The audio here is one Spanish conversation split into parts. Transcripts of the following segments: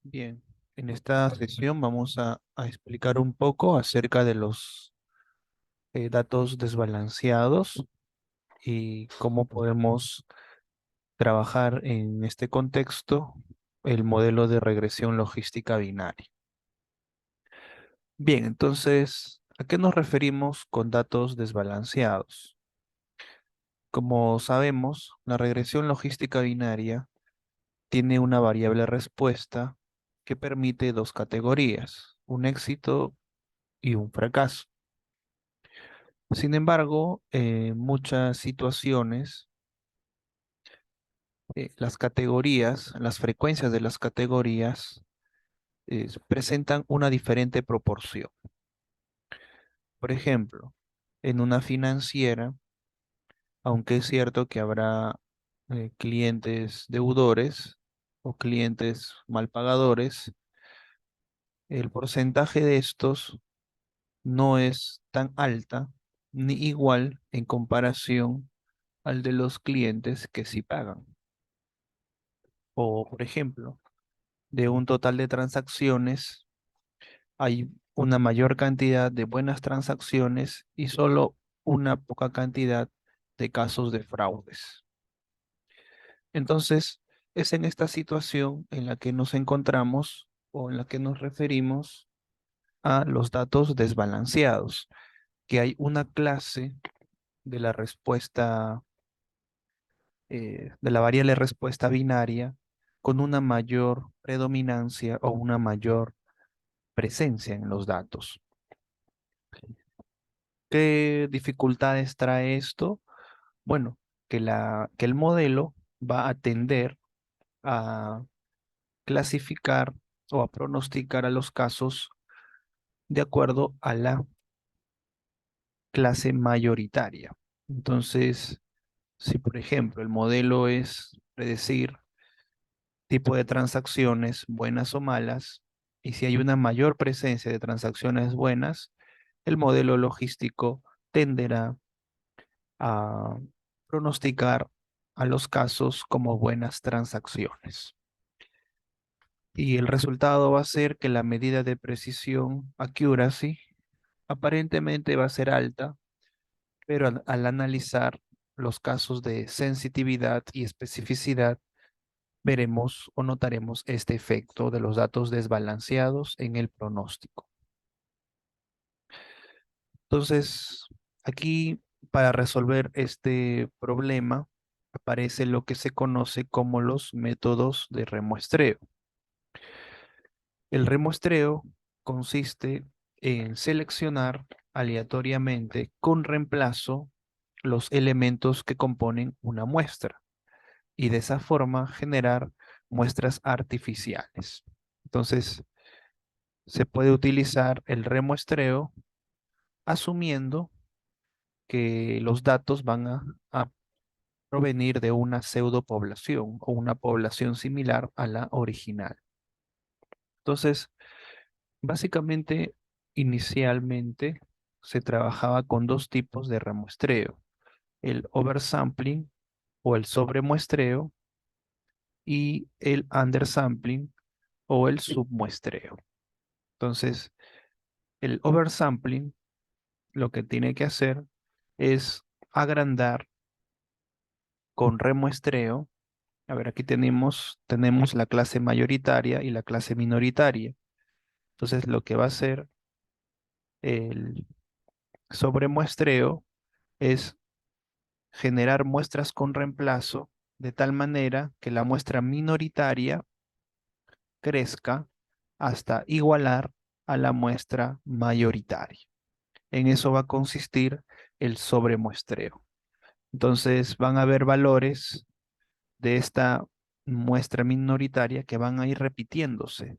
Bien, en esta sesión vamos a explicar un poco acerca de los datos desbalanceados y cómo podemos trabajar en este contexto el modelo de regresión logística binaria. Bien, entonces, ¿a qué nos referimos con datos desbalanceados? Como sabemos, la regresión logística binaria tiene una variable respuesta que permite dos categorías, un éxito y un fracaso. Sin embargo, en muchas situaciones, las categorías, las frecuencias de las categorías presentan una diferente proporción. Por ejemplo, en una financiera, aunque es cierto que habrá clientes deudores o clientes mal pagadores, el porcentaje de estos no es tan alta ni igual en comparación al de los clientes que sí pagan. O, por ejemplo, de un total de transacciones, hay una mayor cantidad de buenas transacciones y solo una poca cantidad de casos de fraudes. Entonces, es en esta situación en la que nos encontramos o en la que nos referimos a los datos desbalanceados, que hay una clase de la respuesta, de la variable respuesta binaria con una mayor predominancia o una mayor presencia en los datos. ¿Qué dificultades trae esto? Bueno, que el modelo va a tender a clasificar o a pronosticar a los casos de acuerdo a la clase mayoritaria. Entonces, si por ejemplo el modelo es predecir tipo de transacciones buenas o malas, y si hay una mayor presencia de transacciones buenas, el modelo logístico tenderá a pronosticar a los casos como buenas transacciones. Y el resultado va a ser que la medida de precisión, accuracy, aparentemente va a ser alta, pero al analizar los casos de sensitividad y especificidad, veremos o notaremos este efecto de los datos desbalanceados en el pronóstico. Entonces, aquí para resolver este problema aparece lo que se conoce como los métodos de remuestreo. El remuestreo consiste en seleccionar aleatoriamente con reemplazo los elementos que componen una muestra y de esa forma generar muestras artificiales. Entonces, se puede utilizar el remuestreo asumiendo que los datos van a provenir de una pseudopoblación o una población similar a la original. Entonces, básicamente, inicialmente se trabajaba con dos tipos de remuestreo, el oversampling o el sobremuestreo y el undersampling o el submuestreo. Entonces, el oversampling lo que tiene que hacer es agrandar con remuestreo. A ver, aquí tenemos la clase mayoritaria y la clase minoritaria. Entonces, lo que va a hacer el sobremuestreo es generar muestras con reemplazo de tal manera que la muestra minoritaria crezca hasta igualar a la muestra mayoritaria. En eso va a consistir el sobremuestreo. Entonces van a haber valores de esta muestra minoritaria que van a ir repitiéndose,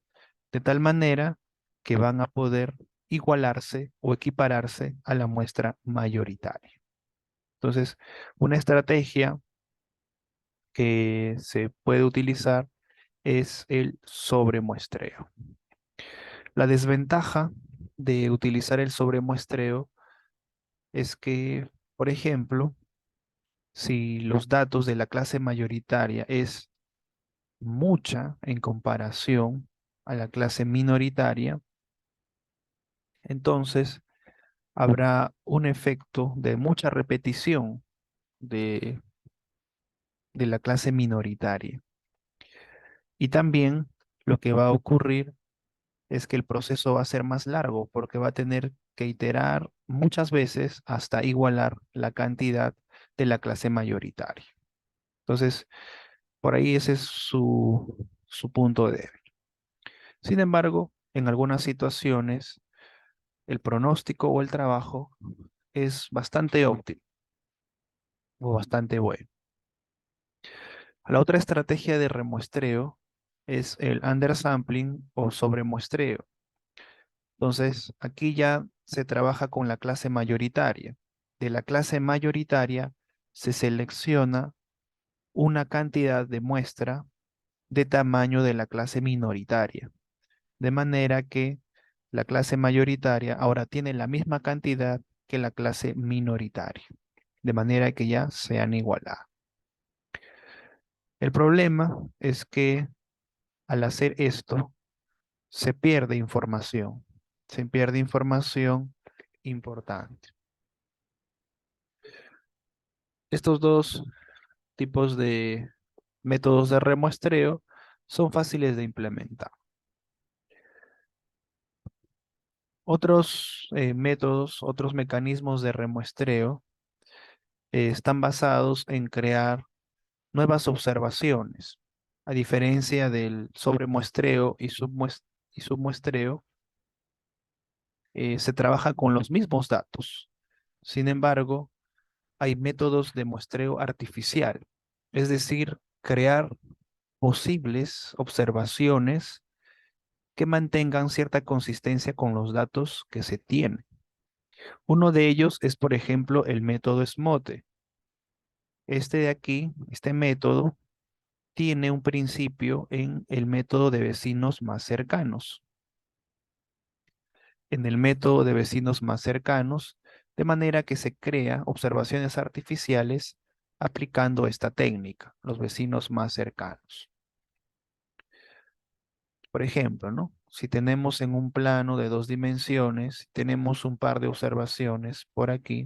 de tal manera que van a poder igualarse o equipararse a la muestra mayoritaria. Entonces, una estrategia que se puede utilizar es el sobremuestreo. La desventaja de utilizar el sobremuestreo es que, por ejemplo, si los datos de la clase mayoritaria es mucha en comparación, a la clase minoritaria, entonces habrá un efecto de mucha repetición de, de la clase minoritaria. Y también lo que va a ocurrir es que el proceso va a ser más largo porque va a tener que iterar muchas veces hasta igualar la cantidad de la clase mayoritaria. Entonces, por ahí ese es su punto débil. Sin embargo, en algunas situaciones, el pronóstico o el trabajo es bastante óptimo o bastante bueno. La otra estrategia de remuestreo es el undersampling o sobremuestreo. Entonces, aquí ya se trabaja con la clase mayoritaria. De la clase mayoritaria se selecciona una cantidad de muestra de tamaño de la clase minoritaria, de manera que la clase mayoritaria ahora tiene la misma cantidad que la clase minoritaria, de manera que ya sean igualadas. El problema es que al hacer esto se pierde información importante. Estos dos tipos de métodos de remuestreo son fáciles de implementar. Otros métodos, otros mecanismos de remuestreo están basados en crear nuevas observaciones. A diferencia del sobremuestreo y submuestreo, se trabaja con los mismos datos. Sin embargo, hay métodos de muestreo artificial, es decir, crear posibles observaciones que mantengan cierta consistencia con los datos que se tienen. Uno de ellos es, por ejemplo, el método SMOTE. Este de aquí, este método, tiene un principio en el método de vecinos más cercanos. En el método de vecinos más cercanos, de manera que se crea observaciones artificiales aplicando esta técnica, los vecinos más cercanos. Por ejemplo, ¿no? Si tenemos en un plano de 2 dimensiones, tenemos un par de observaciones por aquí,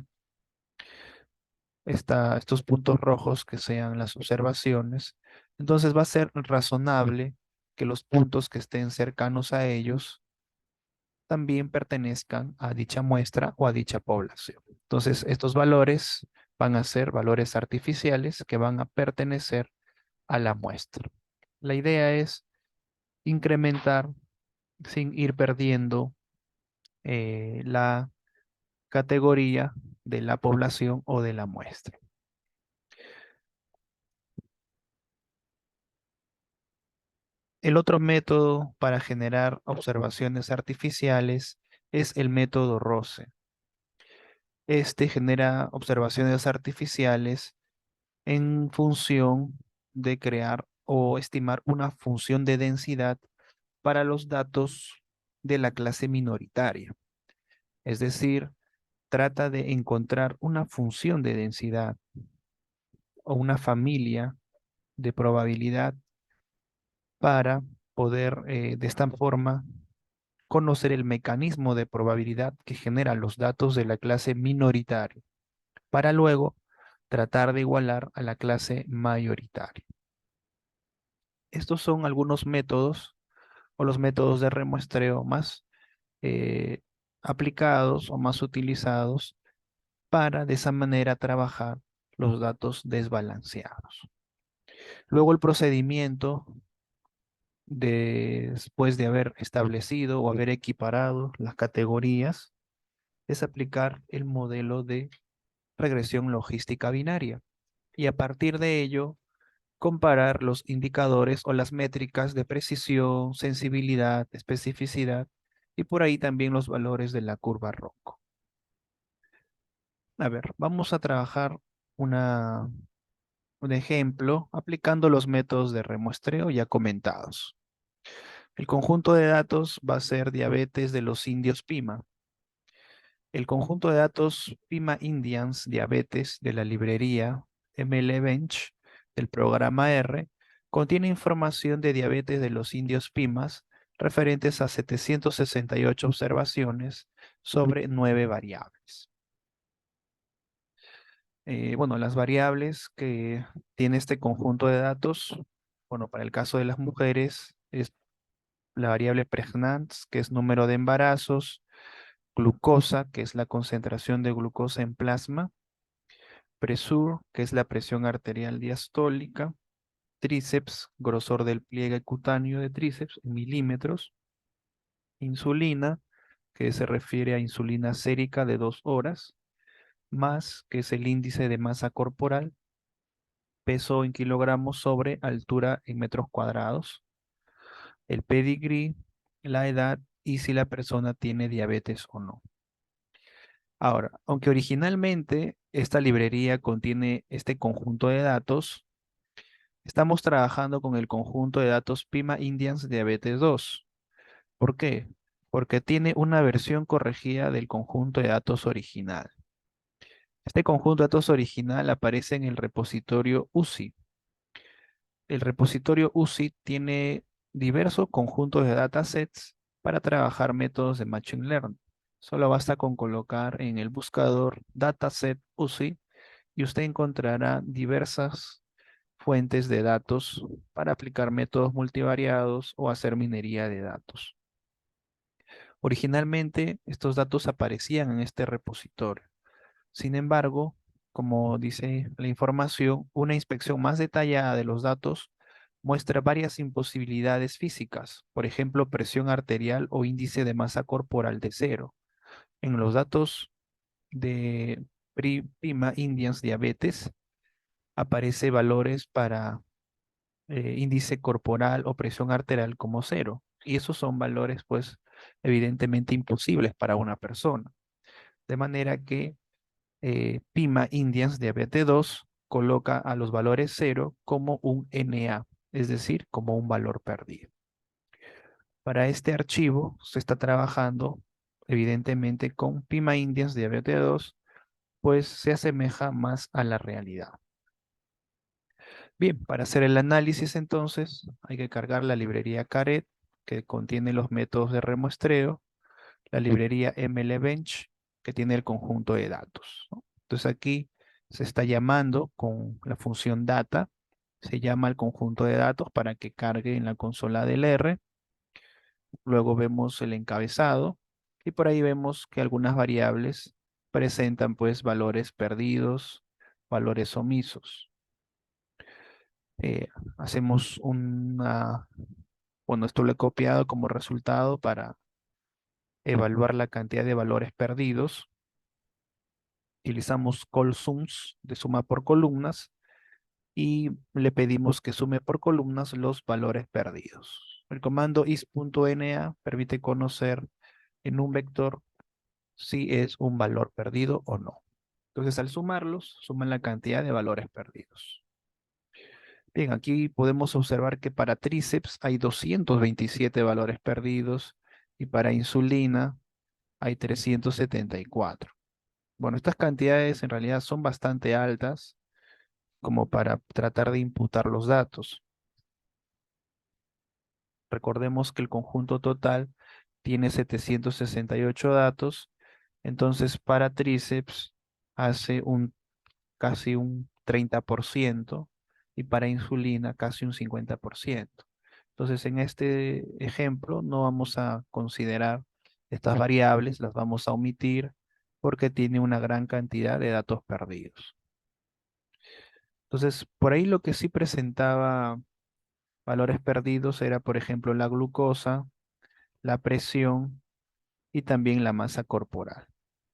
estos puntos rojos que sean las observaciones, entonces va a ser razonable que los puntos que estén cercanos a ellos también pertenezcan a dicha muestra o a dicha población. Entonces, estos valores van a ser valores artificiales que van a pertenecer a la muestra. La idea es incrementar sin ir perdiendo la categoría de la población o de la muestra. El otro método para generar observaciones artificiales es el método ROSE. Este genera observaciones artificiales en función de crear o estimar una función de densidad para los datos de la clase minoritaria. Es decir, trata de encontrar una función de densidad o una familia de probabilidad para poder de esta forma conocer el mecanismo de probabilidad que genera los datos de la clase minoritaria, para luego tratar de igualar a la clase mayoritaria. Estos son algunos métodos o los métodos de remuestreo más eh, aplicados o más utilizados para de esa manera trabajar los datos desbalanceados. Luego el procedimiento, después de haber establecido o haber equiparado las categorías, es aplicar el modelo de regresión logística binaria y a partir de ello comparar los indicadores o las métricas de precisión, sensibilidad, especificidad y por ahí también los valores de la curva Rocco. A ver, vamos a trabajar un ejemplo aplicando los métodos de remuestreo ya comentados. El conjunto de datos va a ser diabetes de los indios Pima. El conjunto de datos Pima Indians Diabetes de la librería MLBench del programa R contiene información de diabetes de los indios Pimas referentes a 768 observaciones sobre 9 variables. Bueno, las variables que tiene este conjunto de datos, bueno, para el caso de las mujeres es la variable pregnans, que es número de embarazos, glucosa, que es la concentración de glucosa en plasma, pressure, que es la presión arterial diastólica, tríceps, grosor del pliegue cutáneo de tríceps en milímetros, insulina, que se refiere a insulina sérica de 2 horas, más, que es el índice de masa corporal, peso en kilogramos sobre altura en metros cuadrados, el pedigrí, la edad y si la persona tiene diabetes o no. Ahora, aunque originalmente esta librería contiene este conjunto de datos, estamos trabajando con el conjunto de datos PIMA Indians Diabetes 2. ¿Por qué? Porque tiene una versión corregida del conjunto de datos original. Este conjunto de datos original aparece en el repositorio UCI. El repositorio UCI tiene diversos conjuntos de datasets para trabajar métodos de Machine Learning. Solo basta con colocar en el buscador dataset UCI y usted encontrará diversas fuentes de datos para aplicar métodos multivariados o hacer minería de datos. Originalmente, estos datos aparecían en este repositorio. Sin embargo, como dice la información, una inspección más detallada de los datos muestra varias imposibilidades físicas, por ejemplo, presión arterial o índice de masa corporal de cero. En los datos de Prima Indians Diabetes aparece valores para índice corporal o presión arterial como cero. Y esos son valores, pues, evidentemente imposibles para una persona. De manera que PIMA Indians Diabetes 2 coloca a los valores cero como un NA, es decir, como un valor perdido. Para este archivo se está trabajando evidentemente con PIMA Indians Diabetes 2, pues se asemeja más a la realidad. Bien, para hacer el análisis entonces hay que cargar la librería Caret, que contiene los métodos de remuestreo, la librería MLBench, que tiene el conjunto de datos, ¿no? Entonces aquí se está llamando con la función data, se llama el conjunto de datos para que cargue en la consola del R. Luego vemos el encabezado y por ahí vemos que algunas variables presentan pues valores perdidos, valores omisos. Hacemos bueno, esto lo he copiado como resultado para evaluar la cantidad de valores perdidos. Utilizamos colsums de suma por columnas y le pedimos que sume por columnas los valores perdidos. El comando is.na permite conocer en un vector si es un valor perdido o no. Entonces, al sumarlos, suman la cantidad de valores perdidos. Bien, aquí podemos observar que para tríceps hay 227 valores perdidos y para insulina hay 374. Bueno, estas cantidades en realidad son bastante altas como para tratar de imputar los datos. Recordemos que el conjunto total tiene 768 datos, entonces para tríceps hace casi un 30% y para insulina casi un 50%. Entonces en este ejemplo no vamos a considerar estas variables, las vamos a omitir porque tiene una gran cantidad de datos perdidos. Entonces, por ahí lo que sí presentaba valores perdidos era, por ejemplo, la glucosa, la presión y también la masa corporal.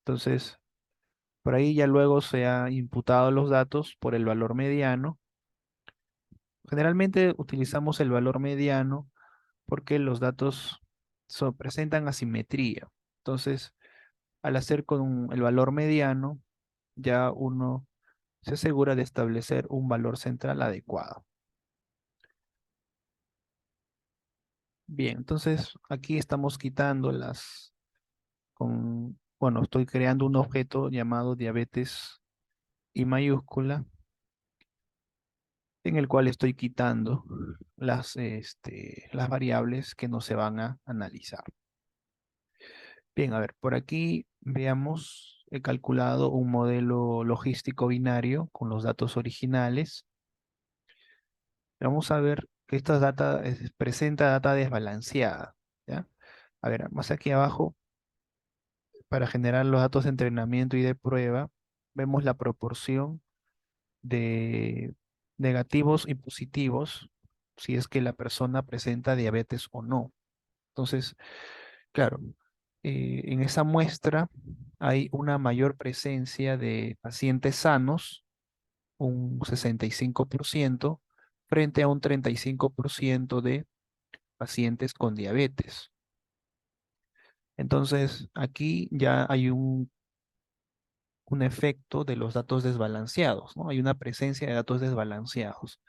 Entonces, por ahí ya luego se ha imputado los datos por el valor mediano. Generalmente utilizamos el valor mediano porque los datos presentan asimetría. Entonces, al hacer con el valor mediano, ya uno se asegura de establecer un valor central adecuado. Bien, entonces aquí estamos quitando bueno, estoy creando un objeto llamado diabetes I mayúscula en el cual estoy quitando las variables que no se van a analizar. Bien, a ver, por aquí veamos, he calculado un modelo logístico binario con los datos originales. Vamos a ver que esta data presenta data desbalanceada, ¿ya? A ver, más aquí abajo, para generar los datos de entrenamiento y de prueba, vemos la proporción de negativos y positivos si es que la persona presenta diabetes o no. Entonces, claro, en esa muestra hay una mayor presencia de pacientes sanos, un 65%, frente a un 35% de pacientes con diabetes. Entonces, aquí ya hay un efecto de los datos desbalanceados, ¿no? Hay una presencia de datos desbalanceados.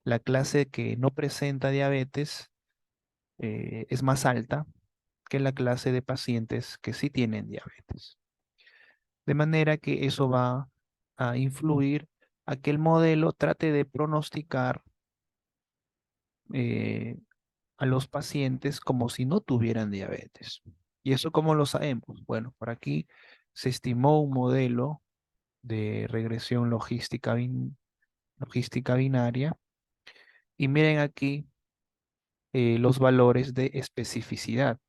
La clase que no presenta diabetes es más alta que la clase de pacientes que sí tienen diabetes. De manera que eso va a influir a que el modelo trate de pronosticar eh, a los pacientes como si no tuvieran diabetes. ¿Y eso cómo lo sabemos? Bueno, por aquí se estimó un modelo de regresión logística binaria y miren aquí los valores de especificidad.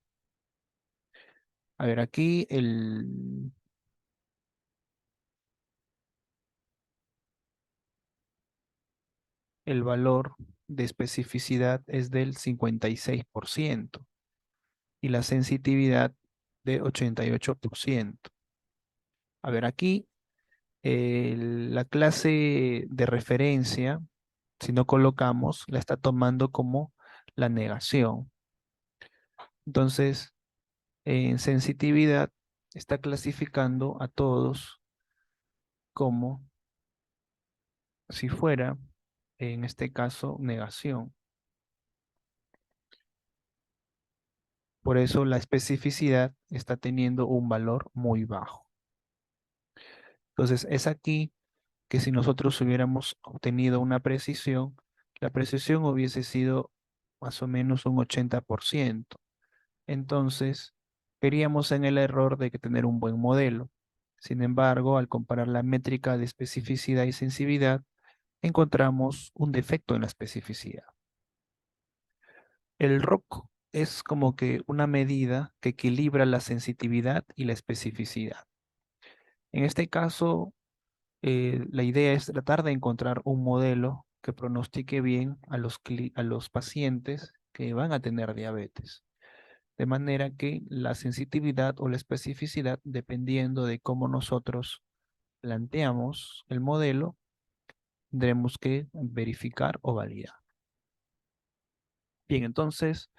A ver, aquí el valor de especificidad es del 56% y la sensitividad de 88%. A ver, aquí la clase de referencia, si no colocamos, la está tomando como la negación. Entonces, en sensitividad está clasificando a todos como si fuera, en este caso, negación. Por eso la especificidad está teniendo un valor muy bajo. Entonces, es aquí que si nosotros hubiéramos obtenido una precisión, la precisión hubiese sido más o menos un 80%. Entonces, veríamos en el error de que tener un buen modelo. Sin embargo, al comparar la métrica de especificidad y sensibilidad, encontramos un defecto en la especificidad. El ROC es como que una medida que equilibra la sensitividad y la especificidad. En este caso, la idea es tratar de encontrar un modelo que pronostique bien a los pacientes que van a tener diabetes. De manera que la sensitividad o la especificidad, dependiendo de cómo nosotros planteamos el modelo, tendremos que verificar o validar. Bien, entonces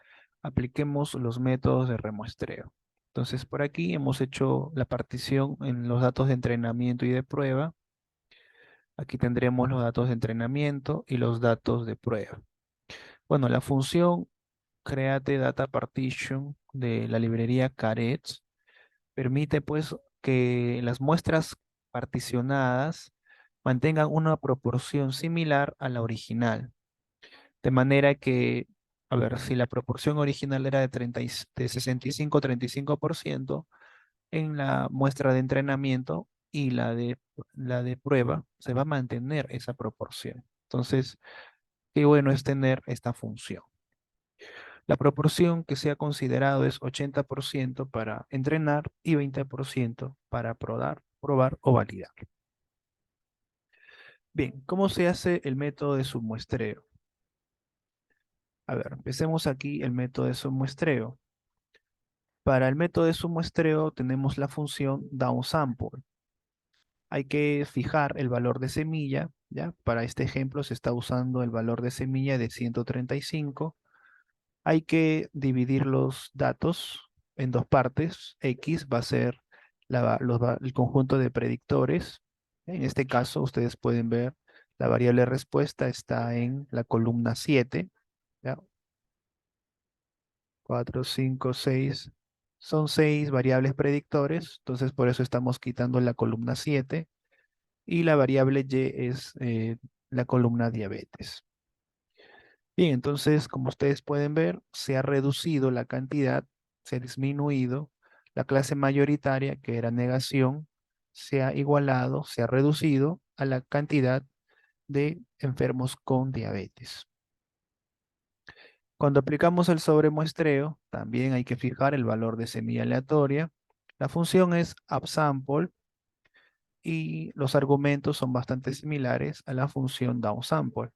apliquemos los métodos de remuestreo. Entonces, por aquí hemos hecho la partición en los datos de entrenamiento y de prueba. Aquí tendremos los datos de entrenamiento y los datos de prueba. Bueno, la función create data partition de la librería Caret permite pues que las muestras particionadas mantengan una proporción similar a la original. De manera que, a ver, si la proporción original era de 65-35%, en la muestra de entrenamiento y la de prueba se va a mantener esa proporción. Entonces, qué bueno es tener esta función. La proporción que se ha considerado es 80% para entrenar y 20% para probar o validar. Bien, ¿cómo se hace el método de submuestreo? A ver, empecemos aquí el método de submuestreo. Para el método de submuestreo tenemos la función downsample. Hay que fijar el valor de semilla, ¿ya? Para este ejemplo se está usando el valor de semilla de 135. Hay que dividir los datos en dos partes. X va a ser el conjunto de predictores. En este caso, ustedes pueden ver la variable respuesta está en la columna 7. ¿Ya? 4, 5, 6. Son 6 variables predictores, entonces por eso estamos quitando la columna 7. Y la variable Y es la columna diabetes. Bien, entonces, como ustedes pueden ver, se ha reducido la cantidad, se ha disminuido. La clase mayoritaria, que era negación, se ha igualado, se ha reducido a la cantidad de enfermos con diabetes. Cuando aplicamos el sobremuestreo, también hay que fijar el valor de semilla aleatoria. La función es upsample y los argumentos son bastante similares a la función downsample.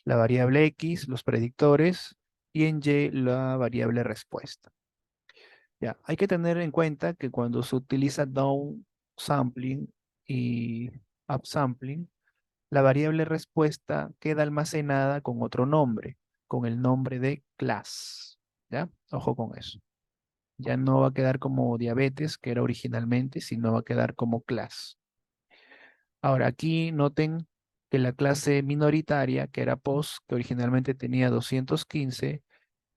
La variable X, los predictores, y en Y la variable respuesta. Ya, hay que tener en cuenta que cuando se utiliza downsampling y upsampling, la variable respuesta queda almacenada con otro nombre, con el nombre de class. ¿Ya? Ojo con eso. Ya no va a quedar como diabetes, que era originalmente, sino va a quedar como class. Ahora, aquí noten que la clase minoritaria, que era POS, que originalmente tenía 215,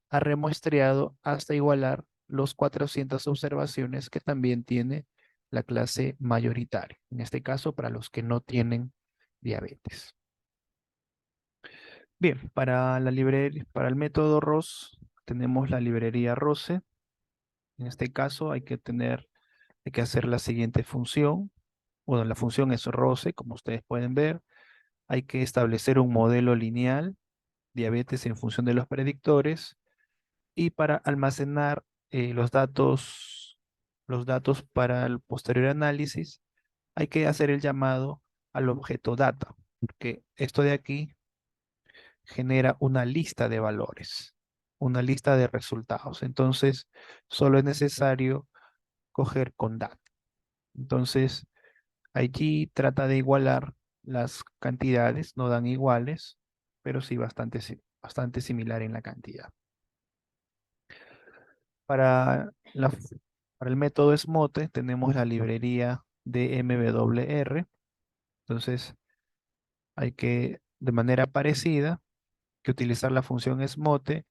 ha remuestreado hasta igualar los 400 observaciones que también tiene la clase mayoritaria. En este caso, para los que no tienen diabetes. Bien, para la librería, para el método ROS, tenemos la librería ROSE. En este caso hay que hacer la siguiente función. Bueno, la función es ROSE, como ustedes pueden ver. Hay que establecer un modelo lineal, diabetes en función de los predictores, y para almacenar los datos para el posterior análisis, hay que hacer el llamado al objeto data, porque esto de aquí genera una lista de valores, una lista de resultados. Entonces, solo es necesario coger con data. Entonces, allí trata de igualar las cantidades, no dan iguales, pero sí bastante similar en la cantidad. Para, la, para el método SMOTE tenemos la librería de MWR. Entonces, hay que, de manera parecida, que utilizar la función SMOTE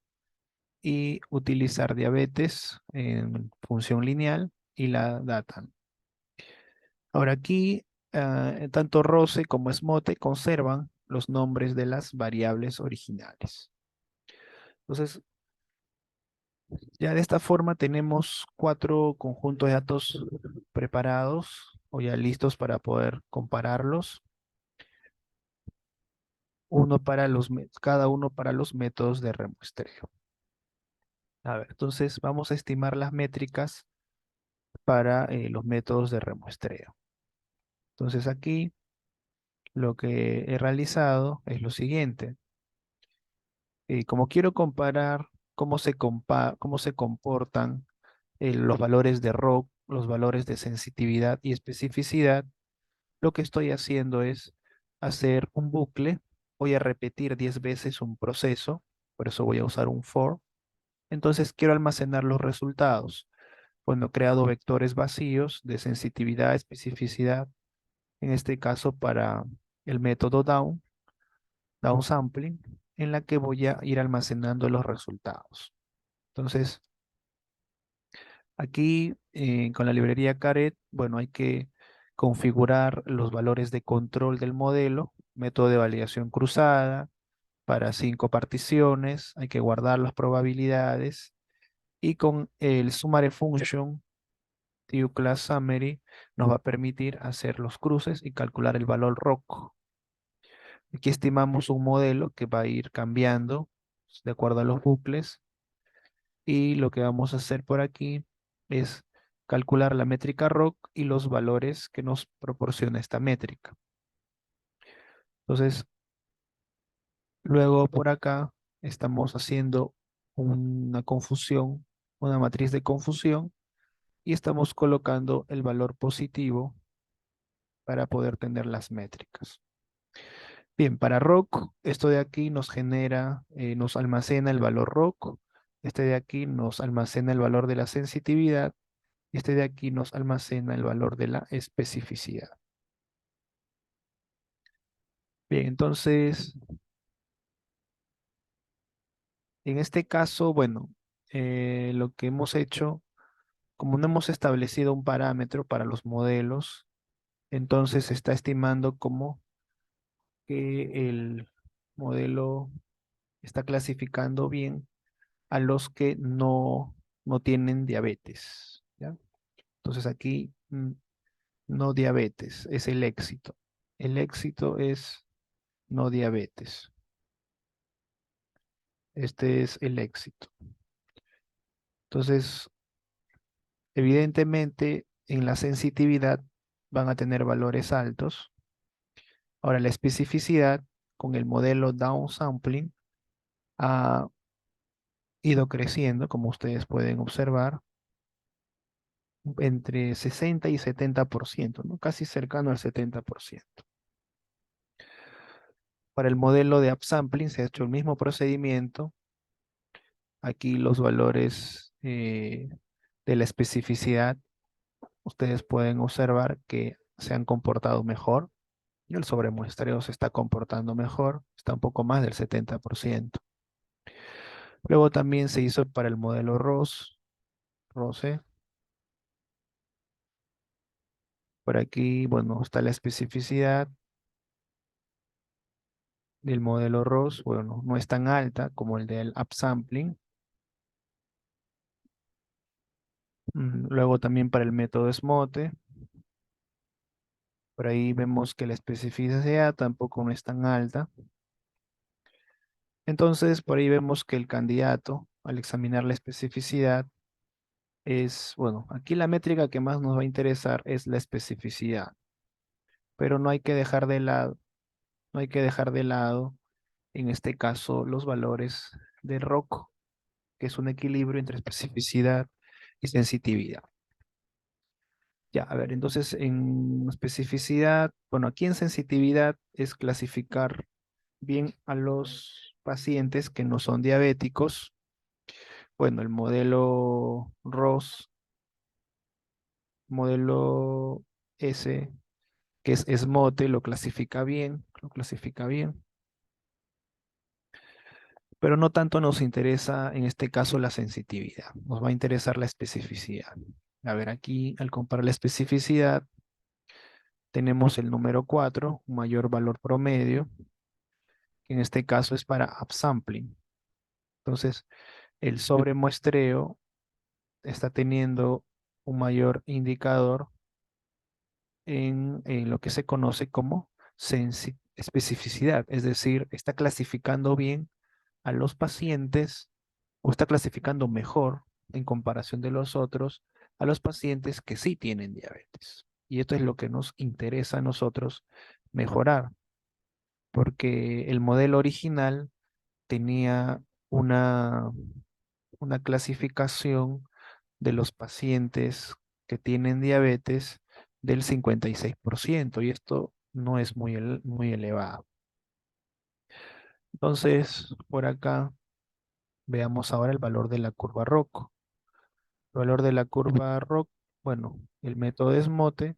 y utilizar diabetes en función lineal y la data. Ahora aquí, tanto ROSE como SMOTE conservan los nombres de las variables originales. Entonces, ya de esta forma tenemos 4 conjuntos de datos preparados o ya listos para poder compararlos. Cada uno para los métodos de remuestreo. A ver, entonces vamos a estimar las métricas para los métodos de remuestreo. Entonces aquí lo que he realizado es lo siguiente. Como quiero comparar cómo se comportan los valores de ROC, los valores de sensitividad y especificidad, lo que estoy haciendo es hacer un bucle. Voy a repetir 10 veces un proceso, por eso voy a usar un for. Entonces quiero almacenar los resultados. Bueno, he creado vectores vacíos de sensitividad, especificidad, en este caso para el método downsampling, en la que voy a ir almacenando los resultados. Entonces, aquí con la librería Caret, bueno, hay que configurar los valores de control del modelo, método de validación cruzada, para 5 particiones, hay que guardar las probabilidades y con el summary function class summary nos va a permitir hacer los cruces y calcular el valor ROC. Aquí estimamos un modelo que va a ir cambiando de acuerdo a los bucles y lo que vamos a hacer por aquí es calcular la métrica ROC y los valores que nos proporciona esta métrica. Entonces, luego por acá estamos haciendo una confusión, una matriz de confusión y estamos colocando el valor positivo para poder tener las métricas. Bien, para ROC, esto de aquí nos genera, nos almacena el valor ROC, este de aquí nos almacena el valor de la sensitividad, y este de aquí nos almacena el valor de la especificidad. Bien, entonces, en este caso, bueno, lo que hemos hecho, como no hemos establecido un parámetro para los modelos, entonces se está estimando como que el modelo está clasificando bien a los que no tienen diabetes, ¿ya? Entonces aquí no diabetes es el éxito. El éxito es no diabetes. Este es el éxito. Entonces, evidentemente, en la sensitividad van a tener valores altos. Ahora, la especificidad con el modelo downsampling ha ido creciendo, como ustedes pueden observar, entre 60 y 70%, ¿no? Casi cercano al 70%. Para el modelo de upsampling se ha hecho el mismo procedimiento. Aquí los valores de la especificidad, ustedes pueden observar que se han comportado mejor. Y el sobremuestreo se está comportando mejor, está un poco más del 70%. Luego también se hizo para el modelo ROSE. Por aquí, bueno, está la especificidad del modelo ROS. Bueno, no es tan alta como el del upsampling. Luego también para el método SMOTE. Por ahí vemos que la especificidad tampoco no es tan alta. Entonces, por ahí vemos que el candidato, al examinar la especificidad, es, bueno, aquí la métrica que más nos va a interesar es la especificidad, pero no hay que dejar de lado, no hay que dejar de lado, en este caso, los valores de ROC, que es un equilibrio entre especificidad y sensitividad. Ya, a ver, entonces en especificidad, bueno, aquí en sensitividad es clasificar bien a los pacientes que no son diabéticos. Bueno, el modelo ROS, modelo S, que es SMOTE, lo clasifica bien, pero no tanto nos interesa en este caso la sensitividad, nos va a interesar la especificidad. A ver, aquí al comparar la especificidad, tenemos el número 4, un mayor valor promedio, que en este caso es para upsampling. Entonces, el sobremuestreo está teniendo un mayor indicador en lo que se conoce como especificidad, es decir, está clasificando bien a los pacientes o está clasificando mejor en comparación de los otros a los pacientes que sí tienen diabetes. Y esto es lo que nos interesa a nosotros mejorar, porque el modelo original tenía una, una clasificación de los pacientes que tienen diabetes del 56% y esto no es muy elevado. Entonces, por acá veamos ahora el valor de la curva ROC. El valor de la curva ROC, bueno, el método de SMOTE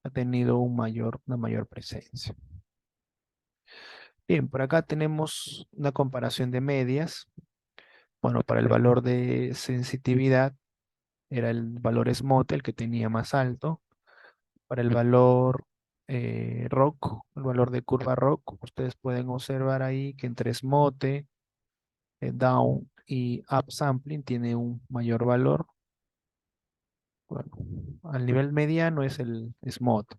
ha tenido una mayor presencia. Bien, por acá tenemos una comparación de medias. Bueno, para el valor de sensitividad era el valor SMOTE el que tenía más alto. Para el valor ROC, el valor de curva ROC, ustedes pueden observar ahí que entre SMOTE, Down y Upsampling tiene un mayor valor. Bueno, al nivel mediano es el SMOTE.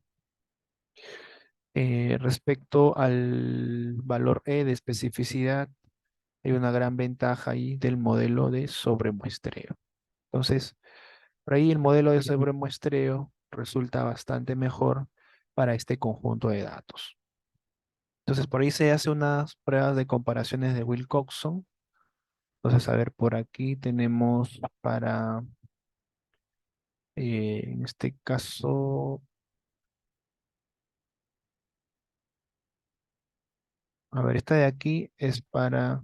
Respecto al valor E de especificidad, hay una gran ventaja ahí del modelo de sobremuestreo. Entonces, por ahí el modelo de sobremuestreo resulta bastante mejor para este conjunto de datos. Entonces, por ahí se hace unas pruebas de comparaciones de Wilcoxon. Entonces, a ver, por aquí tenemos para, en este caso, a ver, esta de aquí es para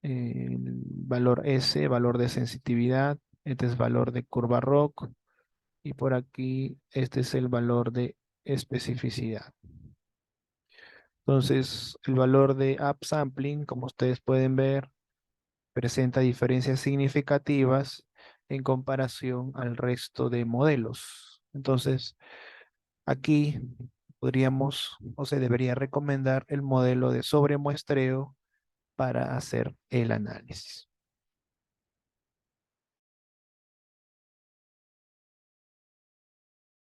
el valor S, valor de sensitividad. Este es valor de curva ROC. Y por aquí, este es el valor de especificidad. Entonces, el valor de upsampling, como ustedes pueden ver, presenta diferencias significativas en comparación al resto de modelos. Entonces, aquí podríamos o se debería recomendar el modelo de sobremuestreo para hacer el análisis.